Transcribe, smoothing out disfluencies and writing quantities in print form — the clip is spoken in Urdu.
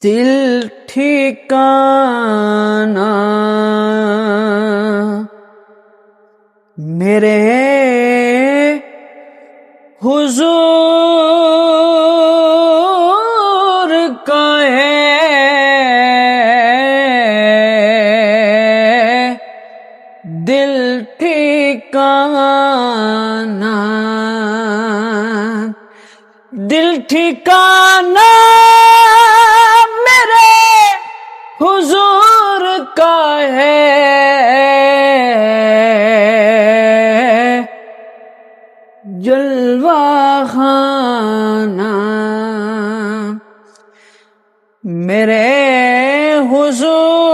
دل ٹھکانا میرے حضور کا ہے، دل ٹھکانا، دل ٹھکانا میرے حضور کا ہے، جلوہ خانہ میرے حضور